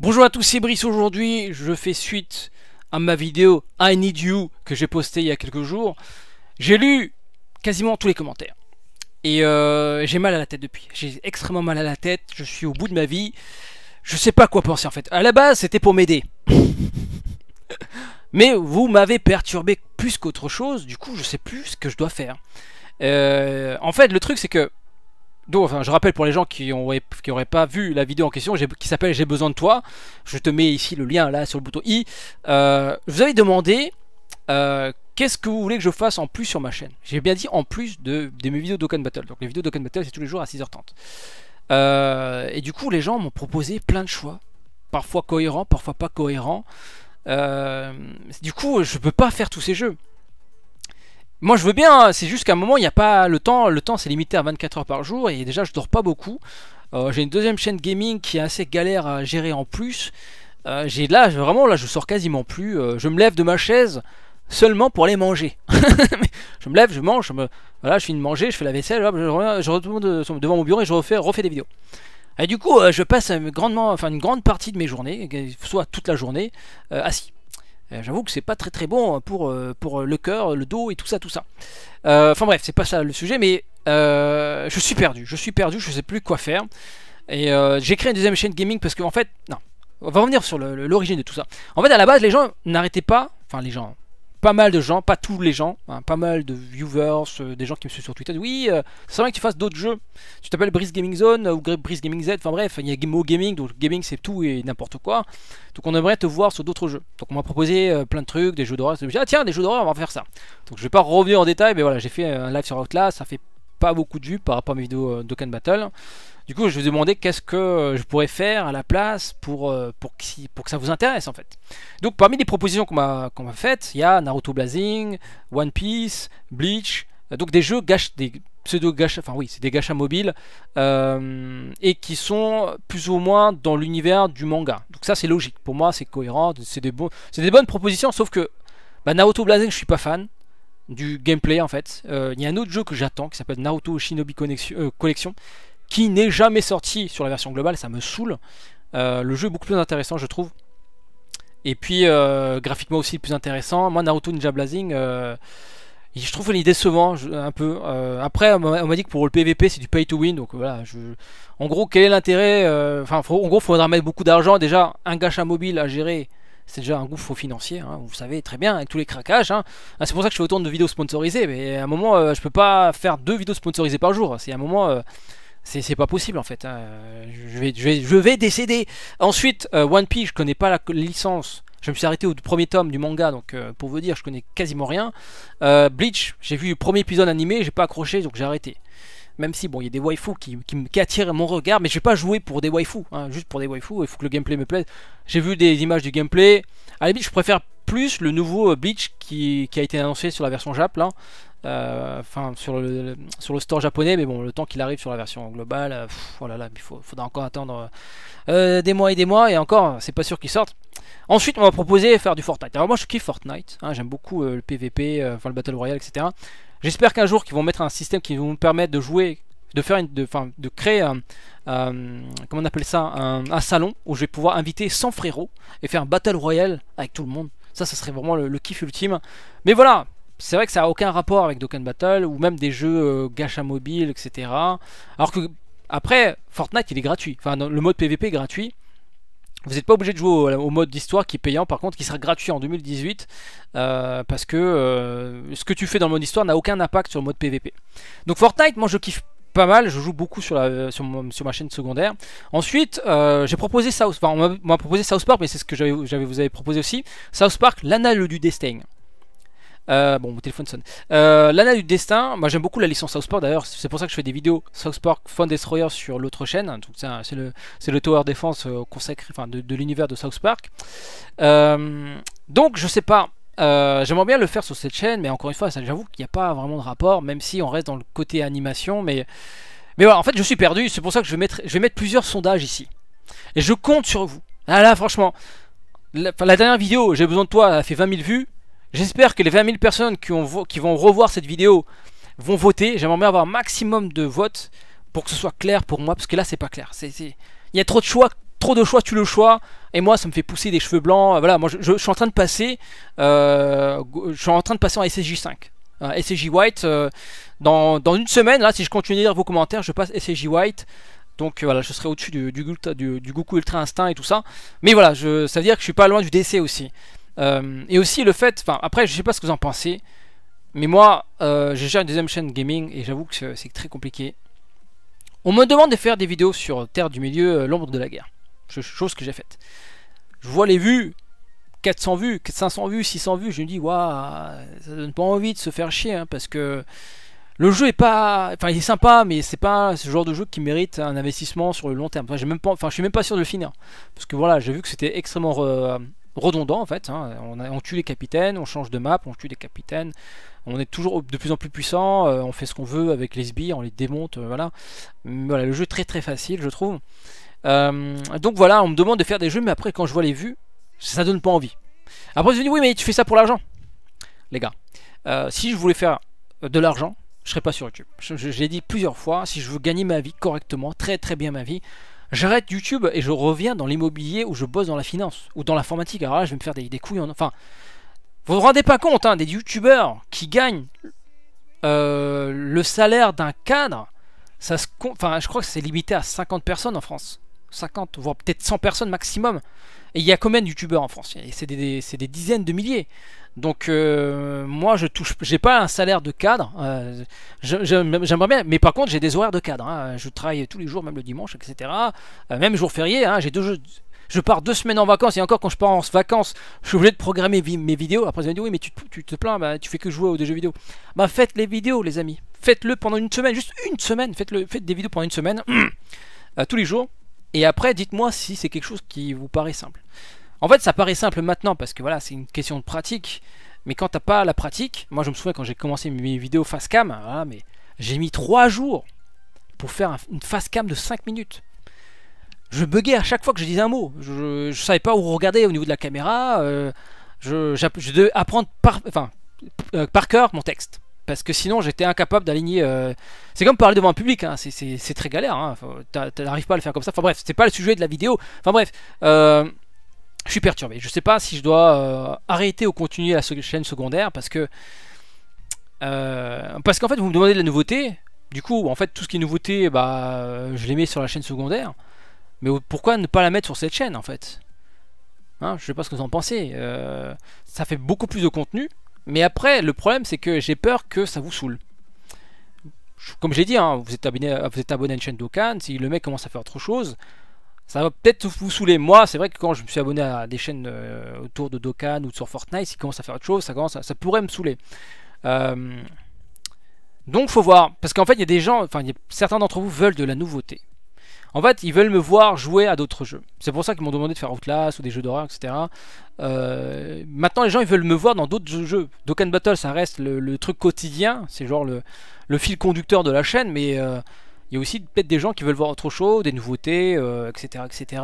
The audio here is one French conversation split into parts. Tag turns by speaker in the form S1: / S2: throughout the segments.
S1: Bonjour à tous, c'est Brice. Aujourd'hui, je fais suite à ma vidéo I Need You que j'ai postée il y a quelques jours. J'ai lu quasiment tous les commentaires. Et j'ai mal à la tête depuis. J'ai extrêmement mal à la tête, je suis au bout de ma vie. Je sais pas quoi penser en fait. À la base, c'était pour m'aider. Mais vous m'avez perturbé plus qu'autre chose, du coup je sais plus ce que je dois faire. En fait, le truc c'est que... Donc, enfin, je rappelle pour les gens qui auraient pas vu la vidéo en question, qui s'appelle J'ai besoin de toi. Je te mets ici le lien là sur le bouton I. Je vous avais demandé qu'est-ce que vous voulez que je fasse en plus sur ma chaîne. J'ai bien dit en plus de mes vidéos Dokkan Battle. Donc les vidéos Dokkan Battle c'est tous les jours à 6h30. Et du coup les gens m'ont proposé plein de choix. Parfois cohérents, parfois pas cohérents. Du coup je peux pas faire tous ces jeux. Moi je veux bien, c'est juste qu'à un moment il n'y a pas le temps c'est limité à 24 heures par jour et déjà je dors pas beaucoup. J'ai une deuxième chaîne gaming qui est assez galère à gérer en plus. Vraiment là je sors quasiment plus. Je me lève de ma chaise seulement pour aller manger. Je me lève, je mange, voilà, je finis de manger, je fais la vaisselle, je retourne devant mon bureau et je refais des vidéos. Et du coup je passe une grande partie de mes journées, soit toute la journée, assis. J'avoue que c'est pas très bon pour le cœur, le dos et tout ça. Enfin bref, c'est pas ça le sujet, mais je suis perdu, je sais plus quoi faire. Et j'ai créé une deuxième chaîne gaming parce que en fait, non, on va revenir sur l'origine de tout ça. En fait, à la base, les gens n'arrêtaient pas, enfin les gens, pas mal de gens, pas tous les gens, hein, pas mal de viewers, des gens qui me suivent sur Twitter, oui, c'est vrai que tu fasses d'autres jeux. Tu t'appelles Brice Gaming Zone ou Brice Gaming Z, enfin bref, il y a mot gaming, donc gaming c'est tout et n'importe quoi. Donc on aimerait te voir sur d'autres jeux. Donc on m'a proposé plein de trucs, des jeux d'horreur. Je me dis, ah tiens, des jeux d'horreur, on va faire ça. Donc je vais pas revenir en détail, mais voilà, j'ai fait un live sur Outlast, ça fait pas beaucoup de vues par rapport à mes vidéos Dokkan Battle. Du coup, je vais demander qu'est-ce que je pourrais faire à la place pour que ça vous intéresse en fait. Donc, parmi les propositions qu'on m'a faites, il y a Naruto Blazing, One Piece, Bleach, donc des jeux des pseudo-gacha, enfin oui, c'est des gachas mobiles, et qui sont plus ou moins dans l'univers du manga. Donc ça, c'est logique. Pour moi, c'est cohérent, c'est des bonnes propositions, sauf que Naruto Blazing, je suis pas fan du gameplay en fait. Il y a un autre jeu que j'attends qui s'appelle Naruto Shinobi Collection, qui n'est jamais sorti sur la version globale, ça me saoule. Le jeu est beaucoup plus intéressant, je trouve. Et puis, graphiquement aussi plus intéressant. Moi, Naruto Ninja Blazing, je trouve l'idée décevant un peu. Après, on m'a dit que pour le PVP, c'est du pay to win. Donc voilà, en gros, quel est l'intérêt? En gros, il faudra mettre beaucoup d'argent. Déjà, un gacha mobile à gérer, c'est déjà un gouffre financier, hein, vous savez très bien, avec tous les craquages. Hein. C'est pour ça que je fais autant de vidéos sponsorisées. Mais à un moment, je peux pas faire 2 vidéos sponsorisées par jour. C'est à un moment... c'est pas possible en fait, hein. Je vais décéder. Ensuite, One Piece, je connais pas la licence. Je me suis arrêté au premier tome du manga, donc pour vous dire, je connais quasiment rien. Bleach, j'ai vu le premier épisode animé, j'ai pas accroché, donc j'ai arrêté. Même si bon, il y a des waifus qui attirent mon regard, mais je vais pas jouer pour des waifus, hein, juste pour des waifus. Il faut que le gameplay me plaise. J'ai vu des images du gameplay. À la limite, je préfère plus le nouveau Bleach qui a été annoncé sur la version Jap là. Enfin sur le store japonais, mais bon, le temps qu'il arrive sur la version globale, voilà, là, il faudra encore attendre des mois et des mois, et encore c'est pas sûr qu'il sorte. Ensuite on m'a proposé faire du Fortnite. Alors moi je kiffe Fortnite, hein, j'aime beaucoup le PVP, enfin le Battle Royale, etc. J'espère qu'un jour qu'ils vont mettre un système qui va nous permettre de jouer, de créer comment on appelle ça, un salon où je vais pouvoir inviter 100 frérots et faire un Battle Royale avec tout le monde. Ça serait vraiment le kiff ultime. Mais voilà, c'est vrai que ça n'a aucun rapport avec Dokkan Battle ou même des jeux gacha mobile, etc. Alors que après, Fortnite il est gratuit. Enfin, le mode PVP est gratuit. Vous n'êtes pas obligé de jouer au mode d'histoire qui est payant, par contre, qui sera gratuit en 2018. Parce que ce que tu fais dans le mode histoire n'a aucun impact sur le mode PVP. Donc Fortnite, moi je kiffe pas mal, je joue beaucoup sur ma chaîne secondaire. Ensuite, j'ai proposé on m'a proposé South Park, mais c'est ce que vous avez proposé aussi. South Park, l'anal du destin. Bon, mon téléphone sonne. L'anal du destin, moi j'aime beaucoup la licence South Park, d'ailleurs c'est pour ça que je fais des vidéos South Park Fun Destroyer sur l'autre chaîne. Donc c'est le Tower Defense consacré, enfin de l'univers de South Park. Donc je sais pas, j'aimerais bien le faire sur cette chaîne, mais encore une fois, j'avoue qu'il n'y a pas vraiment de rapport, même si on reste dans le côté animation. Mais voilà, en fait je suis perdu, c'est pour ça que je vais mettre plusieurs sondages ici. Et je compte sur vous. Ah là franchement, la dernière vidéo, j'ai besoin de toi, elle a fait 20 000 vues. J'espère que les 20 000 personnes qui vont revoir cette vidéo vont voter. J'aimerais bien avoir un maximum de votes pour que ce soit clair pour moi, parce que là c'est pas clair. Il y a trop de choix trop de choix tue le choix. Et moi, ça me fait pousser des cheveux blancs. Voilà, moi, je suis en train de passer, en SSJ5. SSJ White, dans une semaine, là, si je continue à lire vos commentaires, je passe SSJ White. Donc voilà, je serai au-dessus du Goku Ultra Instinct et tout ça. Mais voilà, ça veut dire que je suis pas loin du DC aussi. Et aussi le fait, enfin après je sais pas ce que vous en pensez, mais moi j'ai déjà une deuxième chaîne gaming et j'avoue que c'est très compliqué. On me demande de faire des vidéos sur Terre du Milieu, l'ombre de la guerre. Chose que j'ai faite. Je vois les vues, 400 vues, 500 vues, 600 vues, je me dis waouh, ça donne pas envie de se faire chier hein, parce que le jeu est pas, enfin il est sympa, mais c'est pas ce genre de jeu qui mérite un investissement sur le long terme. Enfin, je suis même pas sûr de le finir, parce que voilà, j'ai vu que c'était extrêmement redondant en fait. Hein. On tue les capitaines, on change de map, on tue les capitaines, on est toujours de plus en plus puissant, on fait ce qu'on veut avec les sbires, on les démonte, voilà. Mais voilà, le jeu est très très facile, je trouve. Donc voilà, on me demande de faire des jeux, mais après quand je vois les vues, ça donne pas envie. Après je me dis oui, mais tu fais ça pour l'argent, les gars. Si je voulais faire de l'argent, je serai pas sur YouTube. Je l'ai dit plusieurs fois, si je veux gagner ma vie correctement, très très bien ma vie, j'arrête YouTube et je reviens dans l'immobilier où je bosse dans la finance ou dans l'informatique. Alors là, je vais me faire des couilles. Enfin, vous vous rendez pas compte, hein, des youtubeurs qui gagnent le salaire d'un cadre, enfin, je crois que c'est limité à 50 personnes en France. 50, voire peut-être 100 personnes maximum. Et il y a combien de youtubeurs en France? C'est des dizaines de milliers. Donc moi j'ai pas un salaire de cadre, j'aimerais bien, mais par contre j'ai des horaires de cadre, hein. Je travaille tous les jours, même le dimanche, etc. Même jour férié, hein. Je pars 2 semaines en vacances, et encore quand je pars en vacances, je suis obligé de programmer mes vidéos. Après ils vont dire oui mais tu te plains, bah, tu fais que jouer aux jeux vidéo. Bah faites les vidéos les amis, faites-le pendant une semaine, juste une semaine, faites des vidéos pendant une semaine, tous les jours, et après dites-moi si c'est quelque chose qui vous paraît simple. En fait, ça paraît simple maintenant parce que voilà, c'est une question de pratique. Mais quand t'as pas la pratique, moi je me souviens quand j'ai commencé mes vidéos face cam, voilà, mais j'ai mis 3 jours pour faire une face cam de 5 minutes. Je buguais à chaque fois que je disais un mot. Je savais pas où regarder au niveau de la caméra. Je devais apprendre par cœur mon texte. Parce que sinon j'étais incapable d'aligner. C'est comme parler devant un public, hein. C'est très galère. Hein. T'arrives pas à le faire comme ça. Enfin bref, c'était pas le sujet de la vidéo. Enfin bref. Je suis perturbé. Je sais pas si je dois arrêter ou continuer la chaîne secondaire parce qu'en fait vous me demandez de la nouveauté. Du coup en fait tout ce qui est nouveauté, bah je les mets sur la chaîne secondaire. Mais pourquoi ne pas la mettre sur cette chaîne en fait, hein, je sais pas ce que vous en pensez. Ça fait beaucoup plus de contenu. Mais après le problème c'est que j'ai peur que ça vous saoule. Comme j'ai dit, hein, vous êtes abonné à une chaîne Dokkan. Si le mec commence à faire autre chose, ça va peut-être vous saouler. Moi, c'est vrai que quand je me suis abonné à des chaînes autour de Dokkan ou sur Fortnite, s'il commence à faire autre chose, ça pourrait me saouler. Donc, faut voir. Parce qu'en fait, il y a des gens, enfin, certains d'entre vous veulent de la nouveauté. En fait, ils veulent me voir jouer à d'autres jeux. C'est pour ça qu'ils m'ont demandé de faire Outlast ou des jeux d'horreur, etc. Maintenant, les gens, ils veulent me voir dans d'autres jeux. Dokkan Battle, ça reste le truc quotidien. C'est genre le fil conducteur de la chaîne, mais... il y a aussi peut-être des gens qui veulent voir autre chose, des nouveautés, etc., etc.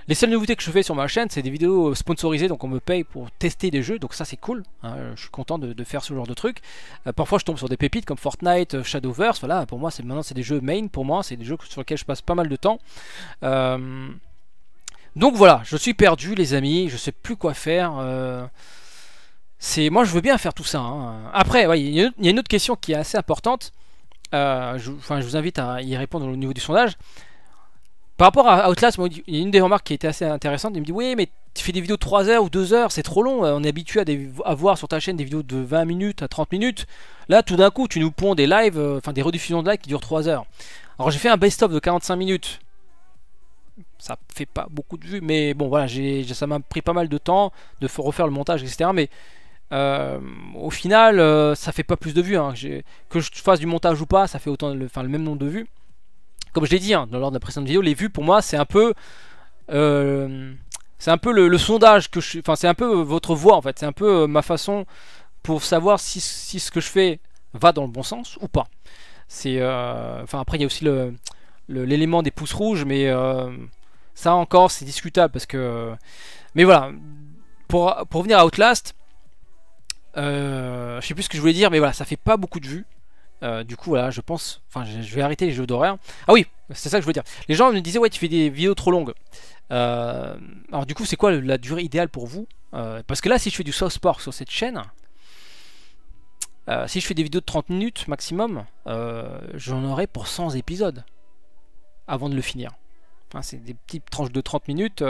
S1: Les seules nouveautés que je fais sur ma chaîne, c'est des vidéos sponsorisées, donc on me paye pour tester des jeux, donc ça c'est cool, hein, je suis content de faire ce genre de truc. Parfois je tombe sur des pépites comme Fortnite, Shadowverse, voilà, pour moi maintenant c'est des jeux main, pour moi c'est des jeux sur lesquels je passe pas mal de temps. Donc voilà, je suis perdu les amis, je sais plus quoi faire. Moi je veux bien faire tout ça, hein. Après, ouais, il y a une autre question qui est assez importante. Je vous invite à y répondre au niveau du sondage. Par rapport à Outlast, il y a une des remarques qui était assez intéressante. Il me dit oui mais tu fais des vidéos de 3 heures ou 2 heures, c'est trop long. On est habitué à voir sur ta chaîne des vidéos de 20 minutes à 30 minutes. Là tout d'un coup tu nous ponds des lives, enfin des rediffusions de lives qui durent 3 heures. Alors j'ai fait un best-of de 45 minutes. Ça fait pas beaucoup de vues, mais bon voilà, ça m'a pris pas mal de temps de refaire le montage, etc. Mais au final, ça fait pas plus de vues, hein. Que je fasse du montage ou pas, ça fait autant le même nombre de vues. Comme je l'ai dit, hein, lors de la précédente vidéo, les vues pour moi c'est un peu le sondage que je, enfin c'est un peu votre voix en fait, c'est un peu ma façon pour savoir si ce que je fais va dans le bon sens ou pas. C'est enfin après il y a aussi l'élément des pouces rouges, mais ça encore c'est discutable parce que mais voilà, pour revenir à Outlast. Je sais plus ce que je voulais dire, mais voilà, ça fait pas beaucoup de vues. Du coup, voilà, je pense. Enfin, je vais arrêter les jeux d'horreur. Ah oui, c'est ça que je voulais dire. Les gens me disaient, ouais, tu fais des vidéos trop longues. Alors du coup, c'est quoi la durée idéale pour vous? Parce que là, si je fais du South Park sur cette chaîne, si je fais des vidéos de 30 minutes maximum, j'en aurai pour 100 épisodes avant de le finir. Hein, c'est des petites tranches de 30 minutes.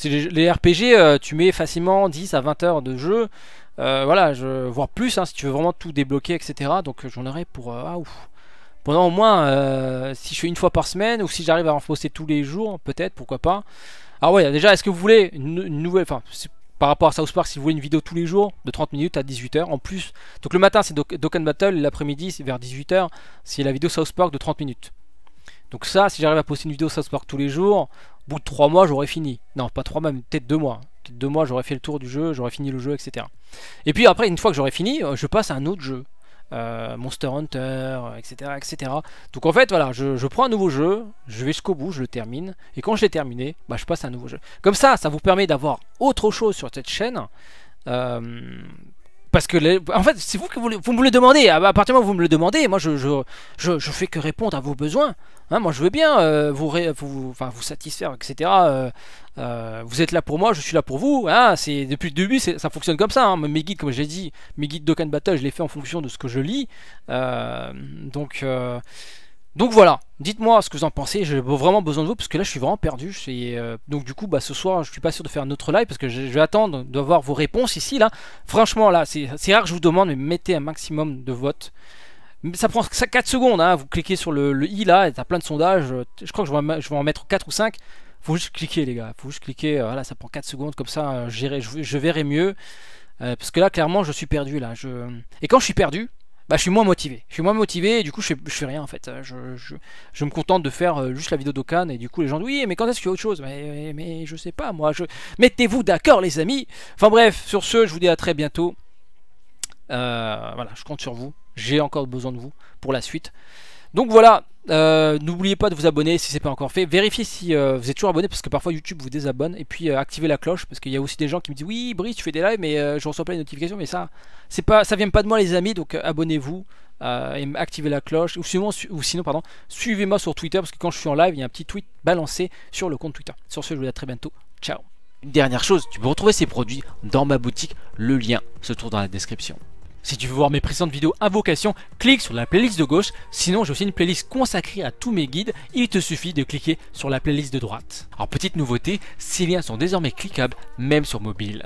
S1: Les RPG, tu mets facilement 10 à 20 heures de jeu. Voilà, voire plus, hein, si tu veux vraiment tout débloquer, etc. Donc j'en aurai pour... pendant au moins, si je fais une fois par semaine, ou si j'arrive à en poster tous les jours, peut-être, pourquoi pas. Alors ouais, déjà, est-ce que vous voulez une nouvelle... Enfin, par rapport à South Park, si vous voulez une vidéo tous les jours, de 30 minutes à 18 heures en plus. Donc le matin, c'est Dokkan Battle, l'après-midi, c'est vers 18 heures, c'est la vidéo South Park de 30 minutes. Donc ça, si j'arrive à poster une vidéo South Park tous les jours, au bout de 3 mois, j'aurais fini. Non, pas 3 mois, mais peut-être 2 mois. Peut-être 2 mois, j'aurais fait le tour du jeu, j'aurais fini le jeu, etc. Et puis après, une fois que j'aurai fini, je passe à un autre jeu. Monster Hunter, etc., etc. Donc en fait, voilà, je prends un nouveau jeu, je vais jusqu'au bout, je le termine, et quand je l'ai terminé, bah, je passe à un nouveau jeu. Comme ça vous permet d'avoir autre chose sur cette chaîne. Parce que, en fait, c'est vous que vous me le demandez. À partir du moment où vous me le demandez, moi je fais que répondre à vos besoins. Hein, moi je veux bien vous satisfaire, etc. Vous êtes là pour moi, je suis là pour vous. Hein, depuis le début, ça fonctionne comme ça. Hein. Mes guides, comme j'ai dit, mes guides Dokkan Battle, je les fais en fonction de ce que je lis. Donc voilà, dites-moi ce que vous en pensez, j'ai vraiment besoin de vous parce que là je suis vraiment perdu. Donc du coup ce soir je suis pas sûr de faire un autre live parce que je vais attendre d'avoir vos réponses ici là. Franchement là c'est rare que je vous demande, mais mettez un maximum de votes. Ça prend 4 secondes, hein. Vous cliquez sur le i là, et t'as plein de sondages, je crois que je vais en mettre 4 ou 5. Faut juste cliquer les gars, faut juste cliquer, voilà, ça prend 4 secondes, comme ça je verrai mieux. Parce que là clairement je suis perdu là. Et quand je suis perdu, bah, je suis moins motivé. Je suis moins motivé et du coup je fais rien en fait. Je me contente de faire juste la vidéo Dokkan et du coup les gens disent oui mais quand est-ce qu'il y a autre chose, mais je sais pas moi. Mettez-vous d'accord les amis. Enfin bref, sur ce je vous dis à très bientôt. Voilà, je compte sur vous. J'ai encore besoin de vous pour la suite. Donc voilà, n'oubliez pas de vous abonner si c'est pas encore fait. Vérifiez si vous êtes toujours abonné parce que parfois YouTube vous désabonne. Et puis activez la cloche parce qu'il y a aussi des gens qui me disent oui Brice tu fais des lives mais je reçois pas les notifications. Mais ça vient pas de moi les amis. Donc abonnez-vous et activez la cloche. Ou sinon pardon, suivez-moi sur Twitter parce que quand je suis en live il y a un petit tweet balancé sur le compte Twitter. Sur ce je vous dis à très bientôt. Ciao. Une dernière chose, tu peux retrouver ces produits dans ma boutique. Le lien se trouve dans la description. Si tu veux voir mes précédentes vidéos invocations, clique sur la playlist de gauche. Sinon, j'ai aussi une playlist consacrée à tous mes guides. Il te suffit de cliquer sur la playlist de droite. Alors, petite nouveauté, ces liens sont désormais cliquables, même sur mobile.